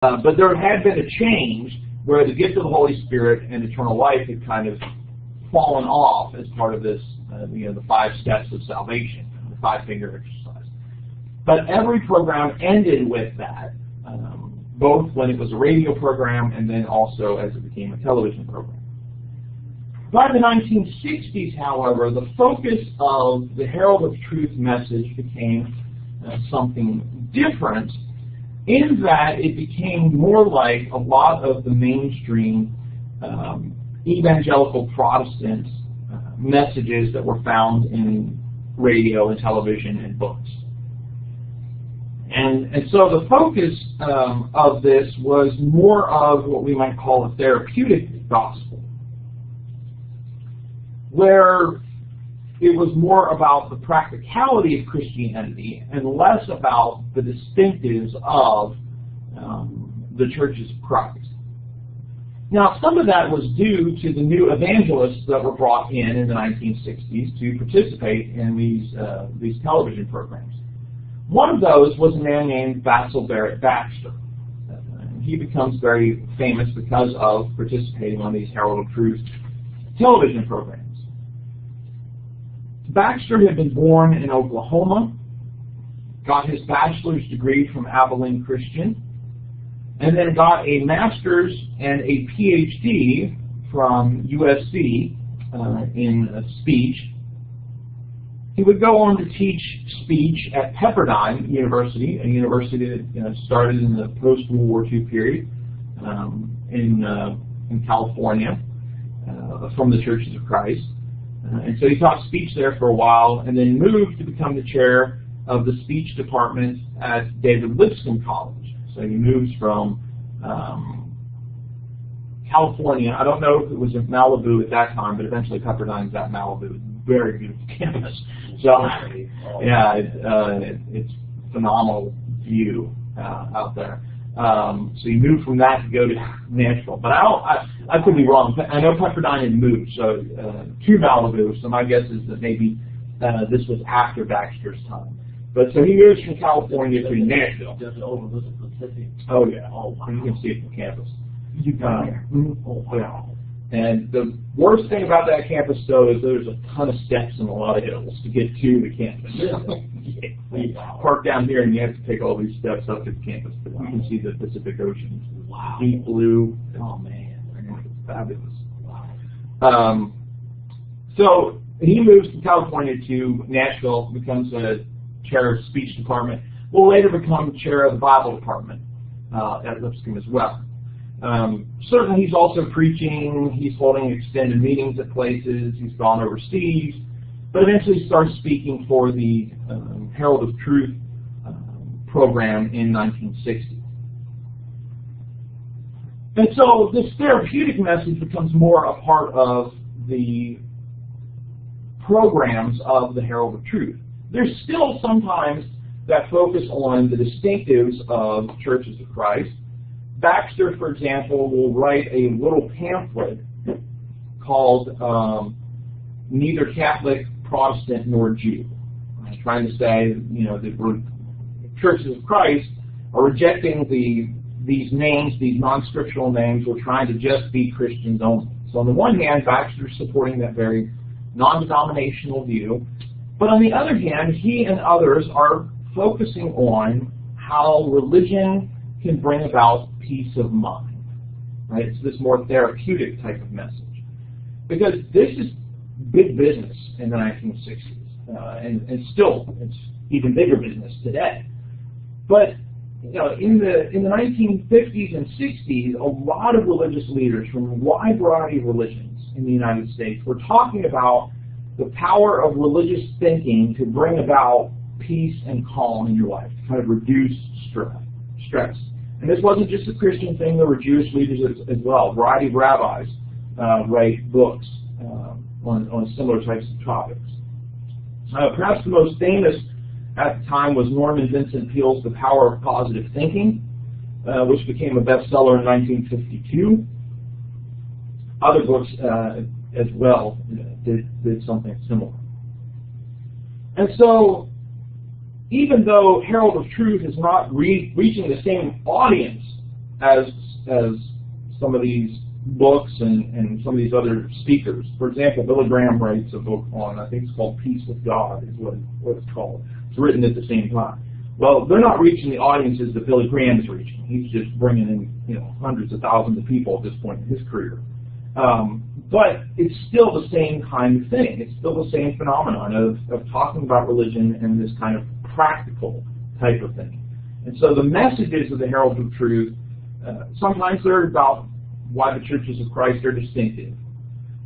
But there had been a change where the gift of the Holy Spirit and eternal life had kind of fallen off as part of this, the 5 steps of salvation, the 5-finger exercise. But every program ended with that, both when it was a radio program and then also as it became a television program. By the 1960s, however, the focus of the Herald of Truth message became something different, in that it became more like a lot of the mainstream evangelical Protestant messages that were found in radio and television and books. And so the focus of this was more of what we might call a therapeutic gospel, where it was more about the practicality of Christianity and less about the distinctives of the churches of Christ. Now, some of that was due to the new evangelists that were brought in the 1960s to participate in these television programs. One of those was a man named Basil Barrett Baxter. He becomes very famous because of participating on these Herald of Truth television programs. Baxter had been born in Oklahoma, got his bachelor's degree from Abilene Christian, and then got a master's and a PhD from USC in speech. He would go on to teach speech at Pepperdine University, a university that started in the post-World War II period in California from the Churches of Christ. And so he taught speech there for a while and then moved to become the chair of the speech department at David Lipscomb College. So he moves from California. I don't know if it was in Malibu at that time, but eventually Pepperdine's at Malibu. Very beautiful campus. So, yeah, it's phenomenal view out there. So you moved from that to go to Nashville. But I could be wrong. I know Pepperdine had moved to Malibu, so my guess is that maybe this was after Baxter's time. But so he moves from California to Nashville. Does it overlook the Pacific? Oh, yeah. Oh, wow. You can see it from campus. You got there. Oh, wow. And the worst thing about that campus, though, is there's a ton of steps and a lot of hills to get to the campus. We park down here, and you have to take all these steps up to the campus. But you can see the Pacific Ocean. Wow. Deep blue. Oh, man. It's fabulous. Wow. So he moves from California to Nashville, becomes a chair of speech department, will later become chair of the Bible department at Lipscomb as well. Certainly he's also preaching, he's holding extended meetings at places, he's gone overseas, but eventually starts speaking for the Herald of Truth program in 1960. And so this therapeutic message becomes more a part of the programs of the Herald of Truth. There's still sometimes that focus on the distinctives of churches of Christ. Baxter, for example, will write a little pamphlet called Neither Catholic, Protestant, nor Jew. Trying to say, that churches of Christ are rejecting these names, these non-scriptural names. We're trying to just be Christians only. So on the one hand, Baxter's supporting that very non-denominational view. But on the other hand, he and others are focusing on how religion can bring about peace of mind. Right? It's this more therapeutic type of message. Because this is big business in the 1960s. And still, it's even bigger business today. But in the 1950s and 60s, a lot of religious leaders from a wide variety of religions in the United States were talking about the power of religious thinking to bring about peace and calm in your life, to kind of reduce stress. And this wasn't just a Christian thing, there were Jewish leaders as well. A variety of rabbis write books on similar types of topics. Perhaps the most famous at the time was Norman Vincent Peale's The Power of Positive Thinking, which became a bestseller in 1952. Other books as well did something similar. And so, even though Herald of Truth is not reaching the same audience as some of these books and some of these other speakers. For example, Billy Graham writes a book on, I think it's called Peace with God, is what it's called. It's written at the same time. Well, they're not reaching the audiences that Billy Graham is reaching. He's just bringing in, hundreds of thousands of people at this point in his career. But it's still the same kind of thing. It's still the same phenomenon of talking about religion and this kind of practical type of thing. And so the messages of the Herald of Truth, sometimes they're about why the churches of Christ are distinctive.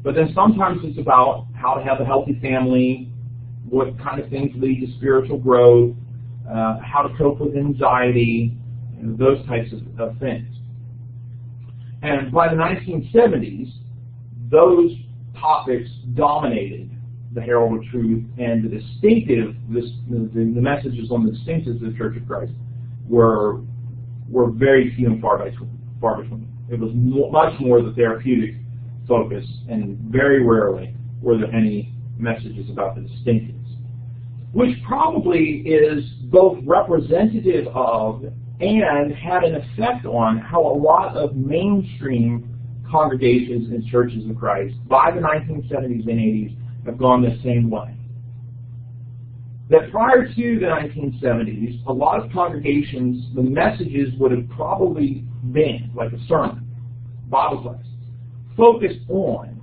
But then sometimes it's about how to have a healthy family, what kind of things lead to spiritual growth, how to cope with anxiety, those types of things. And by the 1970s, those topics dominated the Herald of Truth, and the messages on the distinctives of the Church of Christ were very few and far between. It was much more the therapeutic focus, and very rarely were there any messages about the distinctives, which probably is both representative of and had an effect on how a lot of mainstream congregations and churches of Christ by the 1970s and 80s have gone the same way. That prior to the 1970s, a lot of congregations, the messages would have probably been, like a sermon, Bible class, focused on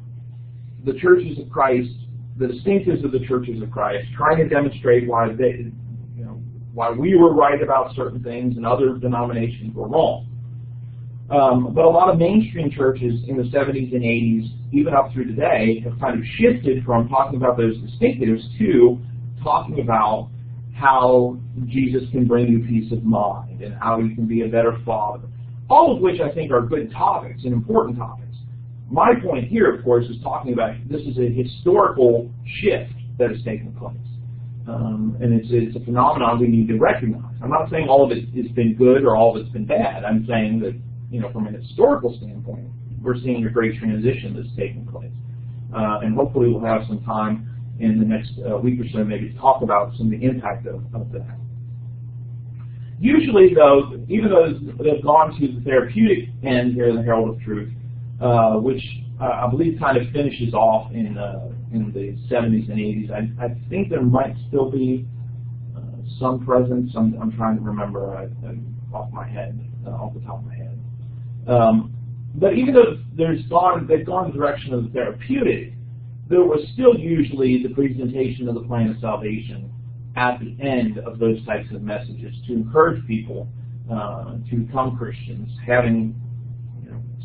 the churches of Christ, the distinctives of the churches of Christ, trying to demonstrate why we were right about certain things and other denominations were wrong. But a lot of mainstream churches in the 70s and 80s, even up through today, have kind of shifted from talking about those distinctives to talking about how Jesus can bring you peace of mind and how you can be a better father. All of which I think are good topics and important topics. My point here, of course, is talking about this is a historical shift that has taken place. And it's a phenomenon we need to recognize. I'm not saying all of it has been good or all of it's been bad. I'm saying that, from a historical standpoint, we're seeing a great transition that's taking place. And hopefully we'll have some time in the next week or so maybe to talk about some of the impact of that. Usually, though, even though they've gone to the therapeutic end here in the Herald of Truth, which I believe kind of finishes off in the 70s and 80s, I think there might still be some presence. I'm trying to remember off the top of my head. But even though they've gone the direction of the therapeutic, there was still usually the presentation of the plan of salvation at the end of those types of messages to encourage people to become Christians, having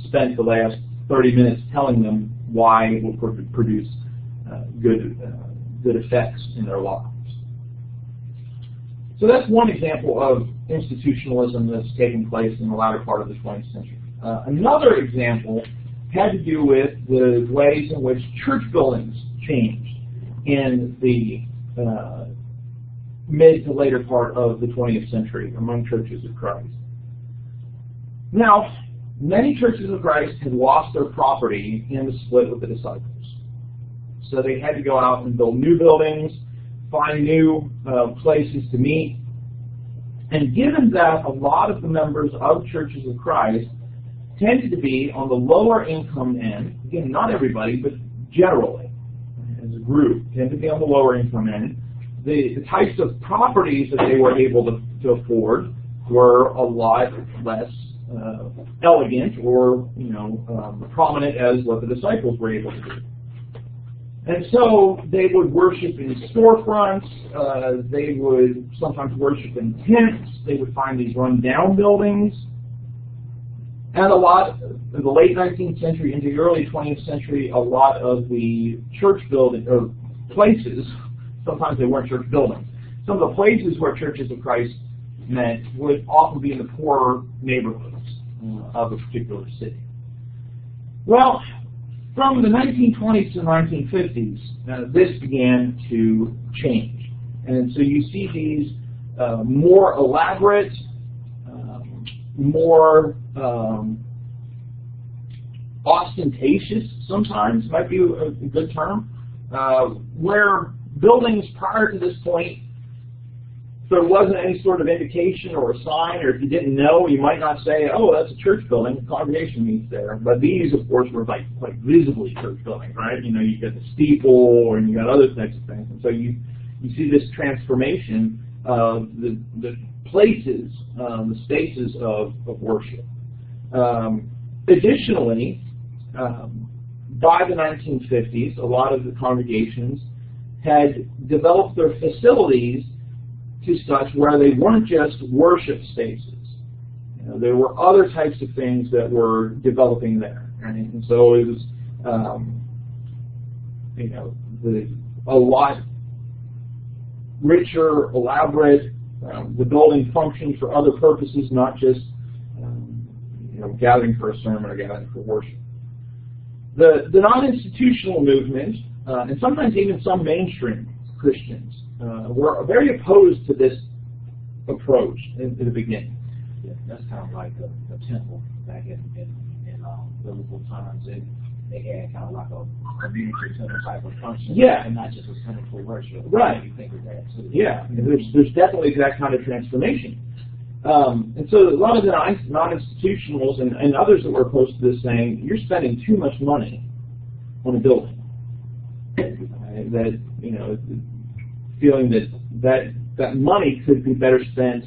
spent the last 30 minutes telling them why it will produce good effects in their lives. So that's one example of institutionalism that's taken place in the latter part of the 20th century. Another example had to do with the ways in which church buildings changed in the mid to later part of the 20th century among churches of Christ. Now, many churches of Christ had lost their property in the split with the disciples. So they had to go out and build new buildings, find new places to meet. And given that a lot of the members of churches of Christ tended to be on the lower income end, again, not everybody, but generally, as a group, tend to be on the lower income end, the types of properties that they were able to afford were a lot less elegant or prominent as what the disciples were able to do. And so they would worship in storefronts, they would sometimes worship in tents, they would find these run-down buildings. And a lot, in the late 19th century into the early 20th century, a lot of the church building, or places, sometimes they weren't church buildings, some of the places where churches of Christ met would often be in the poorer neighborhoods of a particular city. Well, from the 1920s to the 1950s, this began to change. And so you see these more elaborate, more ostentatious, sometimes might be a good term, where buildings prior to this point there wasn't any sort of indication or a sign, or if you didn't know, you might not say, oh, that's a church building, the congregation meets there. But these, of course, were like visibly church buildings, right? You know, you got the steeple, and you got other types of things. And so you see this transformation of the places, the spaces of worship. Additionally, by the 1950s, a lot of the congregations had developed their facilities to such where they weren't just worship spaces. You know, there were other types of things that were developing there, right? And so it was, you know, a lot richer, elaborate. The building functioned for other purposes, not just you know, gathering for a sermon or gathering for worship. The non-institutional movement, and sometimes even some mainstream Christians, were very opposed to this approach in the beginning. Yeah, that's kind of like a temple back in biblical times. They had kind of like a community center type of function, yeah, and not just a center for worship. Right. You think of that too. Yeah, there's definitely that kind of transformation. And so a lot of the non-institutionals and others that were opposed to this saying, you're spending too much money on a building. That, you know, feeling that money could be better spent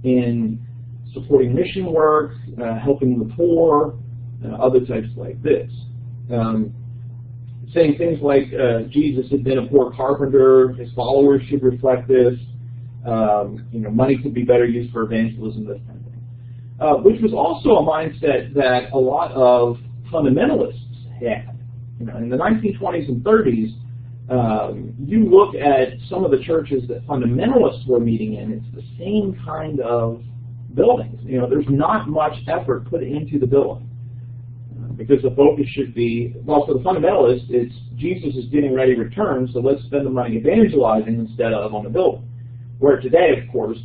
in supporting mission work, helping the poor, other types like this. Saying things like Jesus had been a poor carpenter, his followers should reflect this. You know, money could be better used for evangelism, this kind of thing. Which was also a mindset that a lot of fundamentalists had. You know, in the 1920s and 30s, you look at some of the churches that fundamentalists were meeting in, it's the same kind of buildings. You know, there's not much effort put into the building. Because the focus should be, well, for the fundamentalists, it's Jesus is getting ready to return, so let's spend the money evangelizing instead of on the building. Where today, of course,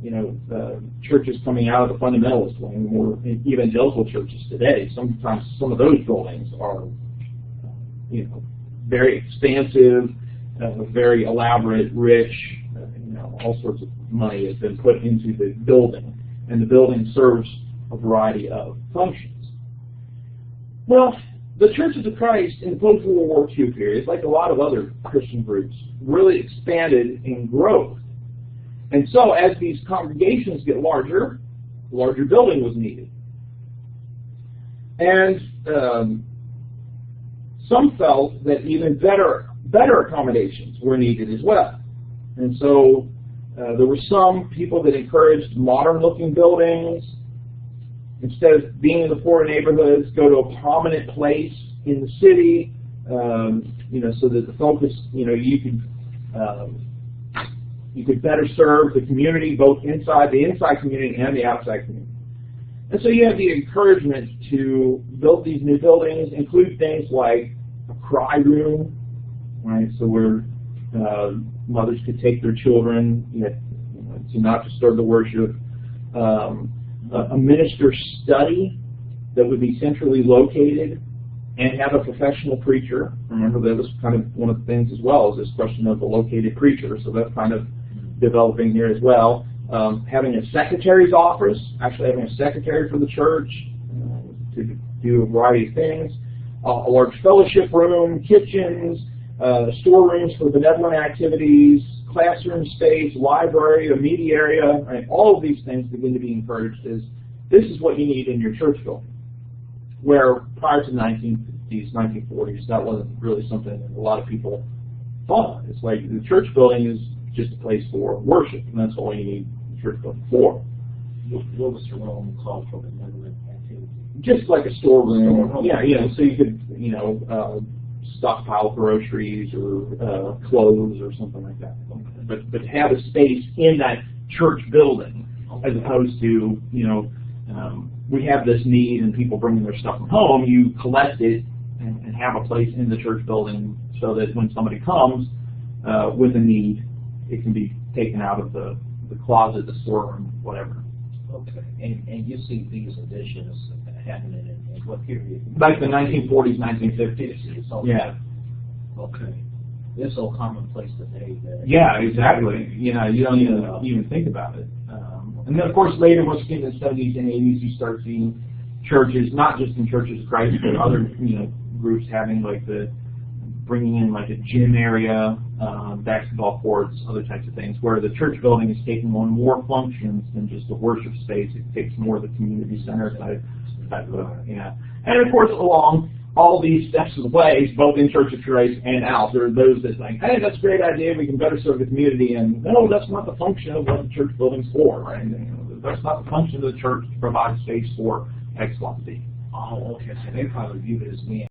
you know, churches coming out of the fundamentalist wing, more evangelical churches today, sometimes some of those buildings are, you know, very expansive, very elaborate, rich, you know, all sorts of money has been put into the building, and the building serves a variety of functions. Well, the Churches of Christ in the post-World War II period, like a lot of other Christian groups, really expanded in growth. And so as these congregations get larger, a larger building was needed. And some felt that even better accommodations were needed as well. And so there were some people that encouraged modern-looking buildings. Instead of being in the poor neighborhoods, go to a prominent place in the city, you know, so that the focus, you know, you could better serve the community, both the inside community and the outside community. And so you have the encouragement to build these new buildings, include things like a cry room, right? So where mothers could take their children, you know, to not disturb the worship. A minister study that would be centrally located and have a professional preacher. Remember, that was kind of one of the things as well, is this question of the located preacher. So that's kind of developing here as well. Having a secretary's office, actually having a secretary for the church to do a variety of things. A large fellowship room, kitchens, storerooms for benevolent activities, classroom space, library, a media area, right? All of these things begin to be encouraged as this is what you need in your church building. Where prior to the 1950s, 1940s, that wasn't really something that a lot of people thought. It's like the church building is just a place for worship, and that's all you need the church building for. What was the room called for benevolent activity? Just like a storeroom. Yeah, you know, so you could, you know, stockpile groceries or clothes or something like that. But to have a space in that church building, as opposed to, you know, we have this need and people bringing their stuff from home, you collect it and have a place in the church building so that when somebody comes with a need, it can be taken out of the closet, the storeroom, whatever. Okay, and you see these additions happening in what period? Like the 1940s, 1950s. Okay. Yeah. Okay. It's so commonplace today that Yeah, exactly. You know, you don't even think about it. And then, of course, later, once you get into the 70s and 80s, you start seeing churches, not just in Churches of Christ, but other groups having bringing in like a gym area, basketball courts, other types of things, where the church building is taking on more functions than just a worship space. It takes more of the community center type of, yeah. And of course, along all these steps of the ways, both in Church of Christ and out, there are those that think, hey, that's a great idea, we can better serve the community, and no, that's not the function of what the church building's for, right? That's not the function of the church to provide space for X, Y, Z. oh, okay, so they probably view it as being